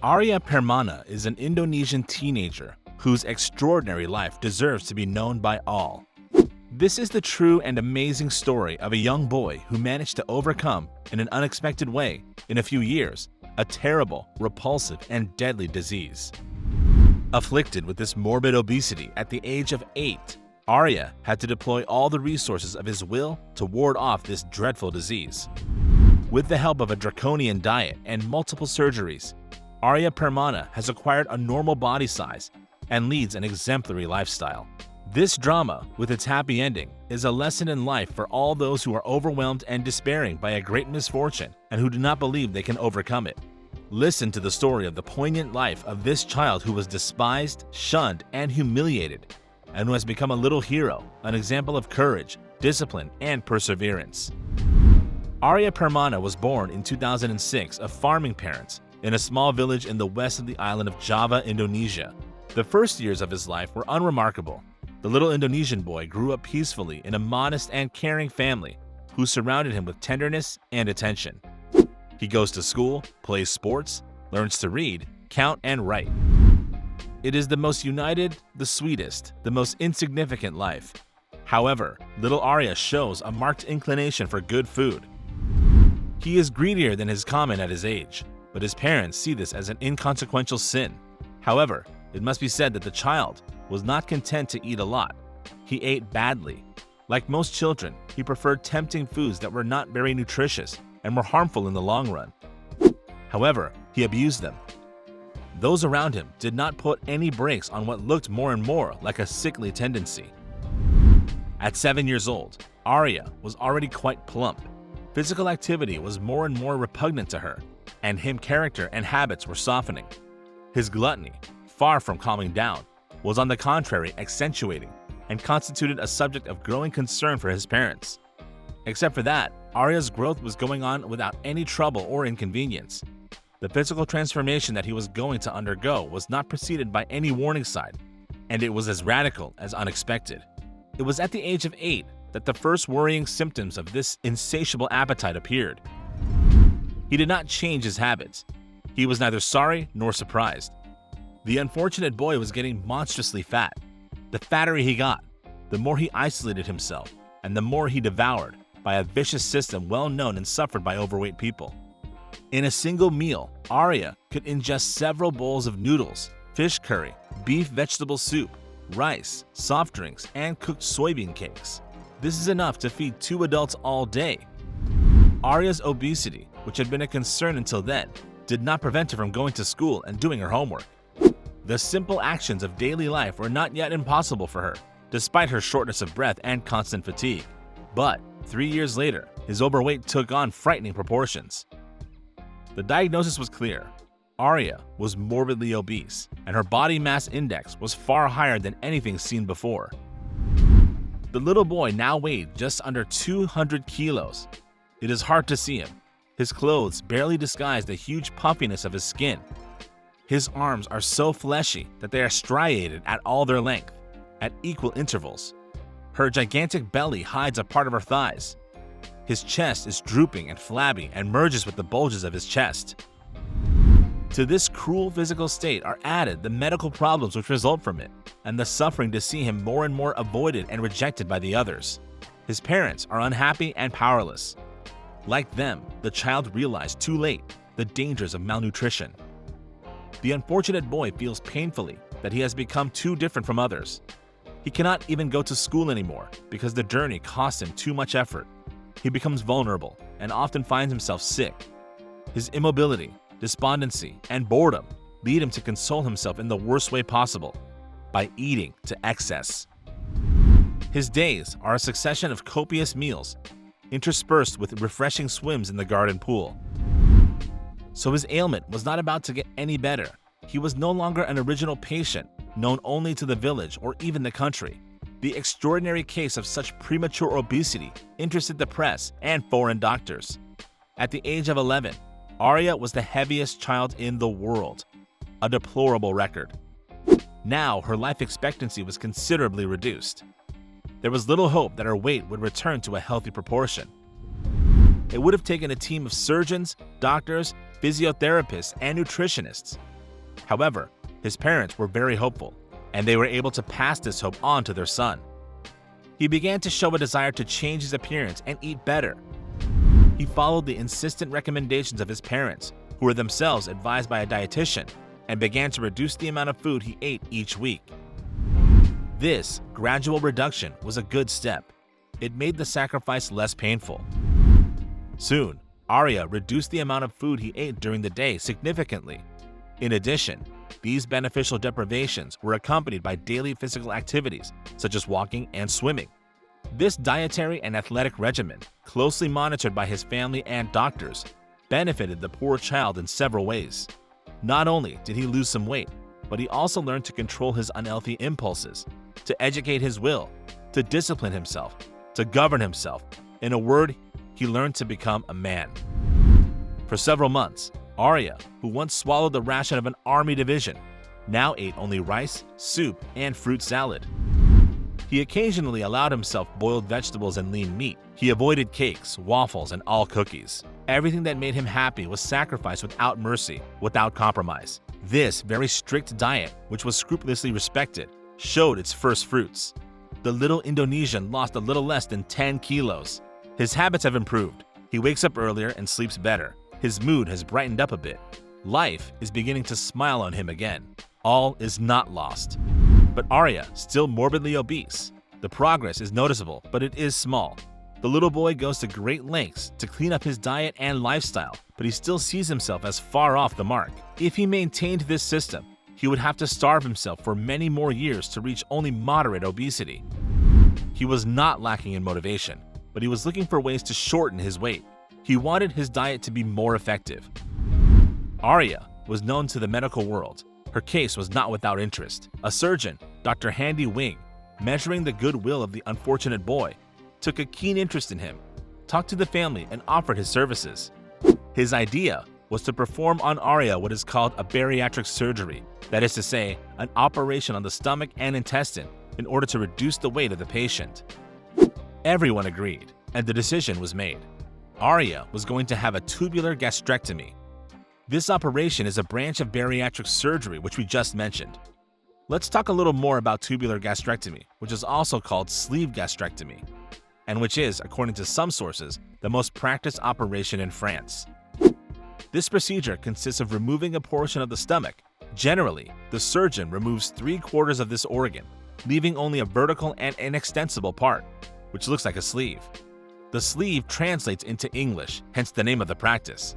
Arya Permana is an Indonesian teenager whose extraordinary life deserves to be known by all. This is the true and amazing story of a young boy who managed to overcome, in an unexpected way, in a few years, a terrible, repulsive, and deadly disease. Afflicted with this morbid obesity at the age of 8, Arya had to deploy all the resources of his will to ward off this dreadful disease. With the help of a draconian diet and multiple surgeries, Arya Permana has acquired a normal body size and leads an exemplary lifestyle. This drama, with its happy ending, is a lesson in life for all those who are overwhelmed and despairing by a great misfortune and who do not believe they can overcome it. Listen to the story of the poignant life of this child who was despised, shunned, and humiliated, and who has become a little hero, an example of courage, discipline, and perseverance. Arya Permana was born in 2006 of farming parents in a small village in the west of the island of Java, Indonesia. The first years of his life were unremarkable. The little Indonesian boy grew up peacefully in a modest and caring family who surrounded him with tenderness and attention. He goes to school, plays sports, learns to read, count, and write. It is the most united, the sweetest, the most insignificant life. However, little Arya shows a marked inclination for good food. He is greedier than is common at his age, but his parents see this as an inconsequential sin. However, it must be said that the child was not content to eat a lot. He ate badly. Like most children, he preferred tempting foods that were not very nutritious and were harmful in the long run. However, he abused them. Those around him did not put any brakes on what looked more and more like a sickly tendency. At 7 years old, Arya was already quite plump. Physical activity was more and more repugnant to her, and his character and habits were softening. His gluttony, far from calming down, was on the contrary accentuating and constituted a subject of growing concern for his parents. Except for that, Arya's growth was going on without any trouble or inconvenience. The physical transformation that he was going to undergo was not preceded by any warning sign, and it was as radical as unexpected. It was at the age of 8 that the first worrying symptoms of this insatiable appetite appeared. He did not change his habits. He was neither sorry nor surprised. The unfortunate boy was getting monstrously fat. The fatter he got, the more he isolated himself, and the more he devoured by a vicious system well known and suffered by overweight people. In a single meal, Arya could ingest several bowls of noodles, fish curry, beef vegetable soup, rice, soft drinks, and cooked soybean cakes. This is enough to feed 2 adults all day. Arya's obesity, which had been a concern until then, did not prevent her from going to school and doing her homework. The simple actions of daily life were not yet impossible for her, despite her shortness of breath and constant fatigue. But 3 years later, his overweight took on frightening proportions. The diagnosis was clear. Arya was morbidly obese, and her body mass index was far higher than anything seen before. The little boy now weighed just under 200 kilos. It is hard to see him. His clothes barely disguise the huge puffiness of his skin. His arms are so fleshy that they are striated at all their length, at equal intervals. Her gigantic belly hides a part of her thighs. His chest is drooping and flabby and merges with the bulges of his chest. To this cruel physical state are added the medical problems which result from it, and the suffering to see him more and more avoided and rejected by the others. His parents are unhappy and powerless. Like them, the child realized too late the dangers of malnutrition. The unfortunate boy feels painfully that he has become too different from others. He cannot even go to school anymore because the journey costs him too much effort. He becomes vulnerable and often finds himself sick. His immobility, despondency, and boredom lead him to console himself in the worst way possible, by eating to excess. His days are a succession of copious meals, interspersed with refreshing swims in the garden pool. So his ailment was not about to get any better. He was no longer an original patient, known only to the village or even the country. The extraordinary case of such premature obesity interested the press and foreign doctors. At the age of 11, Arya was the heaviest child in the world, a deplorable record. Now her life expectancy was considerably reduced. There was little hope that her weight would return to a healthy proportion. It would have taken a team of surgeons, doctors, physiotherapists, and nutritionists However, his parents were very hopeful, and they were able to pass this hope on to their son. He began to show a desire to change his appearance and eat better. He followed the insistent recommendations of his parents, who were themselves advised by a dietitian, and began to reduce the amount of food he ate each week. This gradual reduction was a good step. It made the sacrifice less painful. Soon, Arya reduced the amount of food he ate during the day significantly. In addition, these beneficial deprivations were accompanied by daily physical activities such as walking and swimming. This dietary and athletic regimen, closely monitored by his family and doctors, benefited the poor child in several ways. Not only did he lose some weight, but he also learned to control his unhealthy impulses, to educate his will, to discipline himself, to govern himself. In a word, he learned to become a man. For several months, Arya, who once swallowed the ration of an army division, now ate only rice, soup, and fruit salad. He occasionally allowed himself boiled vegetables and lean meat. He avoided cakes, waffles, and all cookies. Everything that made him happy was sacrificed without mercy, without compromise. This very strict diet, which was scrupulously respected, showed its first fruits. The little Indonesian lost a little less than 10 kilos. His habits have improved. He wakes up earlier and sleeps better. His mood has brightened up a bit. Life is beginning to smile on him again. All is not lost. But Arya, still morbidly obese. The progress is noticeable, but it is small. The little boy goes to great lengths to clean up his diet and lifestyle, but he still sees himself as far off the mark. If he maintained this system, he would have to starve himself for many more years to reach only moderate obesity. He was not lacking in motivation, but he was looking for ways to shorten his weight. He wanted his diet to be more effective. Arya was known to the medical world. Her case was not without interest. A surgeon, Dr. Handy Wing, measuring the goodwill of the unfortunate boy, took a keen interest in him, talked to the family, and offered his services. His idea was to perform on Arya what is called a bariatric surgery, that is to say, an operation on the stomach and intestine in order to reduce the weight of the patient. Everyone agreed, and the decision was made. Arya was going to have a tubular gastrectomy. This operation is a branch of bariatric surgery which we just mentioned. Let's talk a little more about tubular gastrectomy, which is also called sleeve gastrectomy, and which is, according to some sources, the most practiced operation in France. This procedure consists of removing a portion of the stomach. Generally, the surgeon removes 3/4 of this organ, leaving only a vertical and inextensible part, which looks like a sleeve. The sleeve translates into English, hence the name of the practice.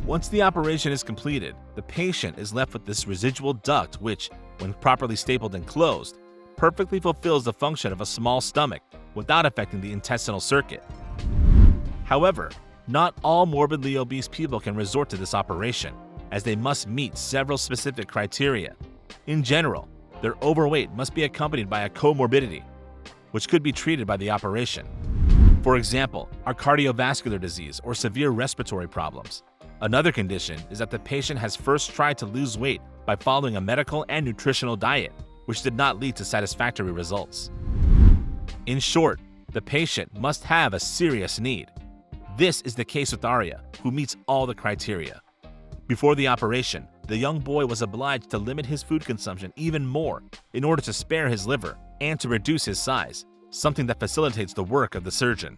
Once the operation is completed, the patient is left with this residual duct which, when properly stapled and closed, perfectly fulfills the function of a small stomach without affecting the intestinal circuit. However, not all morbidly obese people can resort to this operation, as they must meet several specific criteria. In general, their overweight must be accompanied by a comorbidity, which could be treated by the operation. For example, are cardiovascular disease or severe respiratory problems. Another condition is that the patient has first tried to lose weight by following a medical and nutritional diet, which did not lead to satisfactory results. In short, the patient must have a serious need. This is the case with Arya, who meets all the criteria. Before the operation, the young boy was obliged to limit his food consumption even more in order to spare his liver and to reduce his size, something that facilitates the work of the surgeon.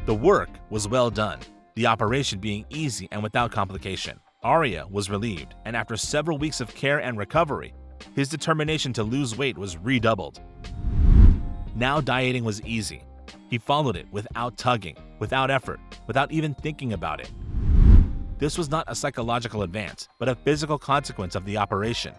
The work was well done, the operation being easy and without complication. Arya was relieved, and after several weeks of care and recovery, his determination to lose weight was redoubled. Now dieting was easy. He followed it without tugging, without effort, without even thinking about it. This was not a psychological advance, but a physical consequence of the operation.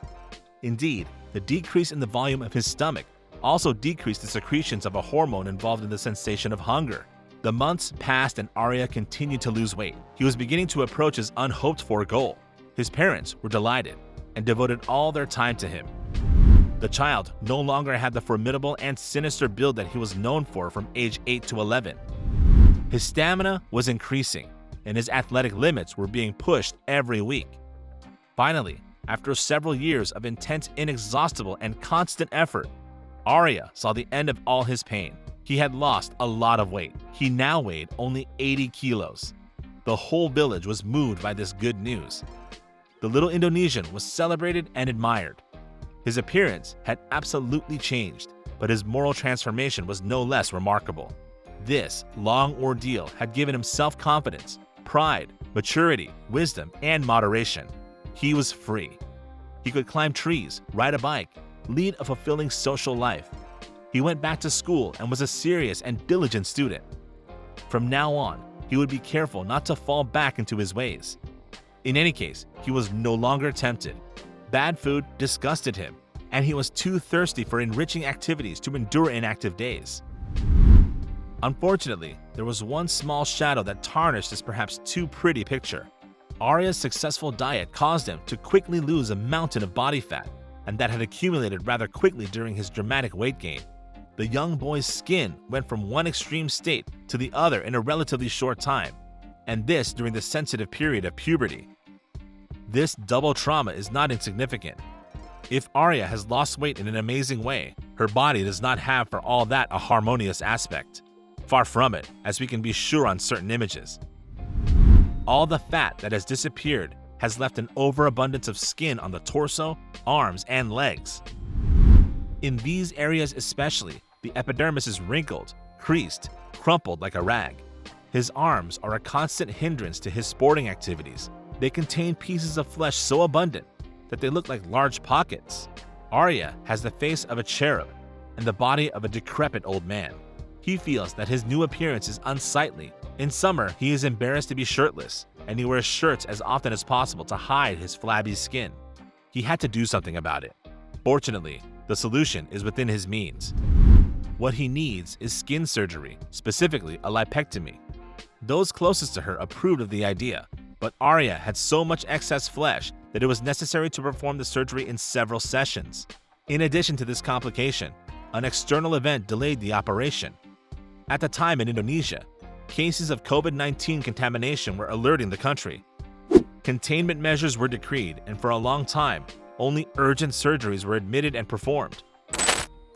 Indeed, the decrease in the volume of his stomach also decreased the secretions of a hormone involved in the sensation of hunger. The months passed and Arya continued to lose weight. He was beginning to approach his unhoped-for goal. His parents were delighted and devoted all their time to him. The child no longer had the formidable and sinister build that he was known for from age 8 to 11. His stamina was increasing, and his athletic limits were being pushed every week. Finally, after several years of intense, inexhaustible, and constant effort, Arya saw the end of all his pain. He had lost a lot of weight. He now weighed only 80 kilos. The whole village was moved by this good news. the little Indonesian was celebrated and admired. His appearance had absolutely changed, but his moral transformation was no less remarkable. This long ordeal had given him self-confidence, pride, maturity, wisdom, and moderation. He was free. He could climb trees, ride a bike, lead a fulfilling social life. He went back to school and was a serious and diligent student. From now on, he would be careful not to fall back into his ways. In any case, he was no longer tempted. Bad food disgusted him, and he was too thirsty for enriching activities to endure inactive days. Unfortunately, there was one small shadow that tarnished this perhaps too pretty picture. Arya's successful diet caused him to quickly lose a mountain of body fat, and that had accumulated rather quickly during his dramatic weight gain. The young boy's skin went from one extreme state to the other in a relatively short time, and this during the sensitive period of puberty. This double trauma is not insignificant. If Arya has lost weight in an amazing way, her body does not have for all that a harmonious aspect. Far from it, as we can be sure on certain images. All the fat that has disappeared has left an overabundance of skin on the torso, arms, and legs. In these areas especially, the epidermis is wrinkled, creased, crumpled like a rag. His arms are a constant hindrance to his sporting activities. They contain pieces of flesh so abundant that they look like large pockets. Arya has the face of a cherub and the body of a decrepit old man. He feels that his new appearance is unsightly. In summer, he is embarrassed to be shirtless, and he wears shirts as often as possible to hide his flabby skin. He had to do something about it. Fortunately, the solution is within his means. What he needs is skin surgery, specifically a lipectomy. Those closest to her approved of the idea, but Arya had so much excess flesh that it was necessary to perform the surgery in several sessions. In addition to this complication, an external event delayed the operation. At the time in Indonesia, cases of COVID-19 contamination were alerting the country. Containment measures were decreed, and for a long time, only urgent surgeries were admitted and performed.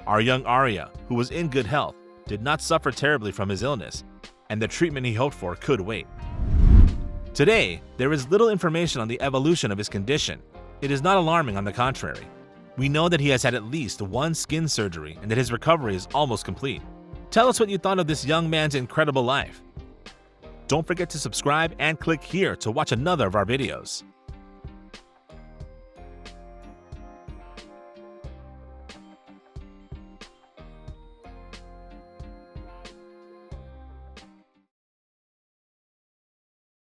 Our young Arya, who was in good health, did not suffer terribly from his illness, and the treatment he hoped for could wait. Today, there is little information on the evolution of his condition. It is not alarming, on the contrary. We know that he has had at least one skin surgery and that his recovery is almost complete. Tell us what you thought of this young man's incredible life. Don't forget to subscribe and click here to watch another of our videos.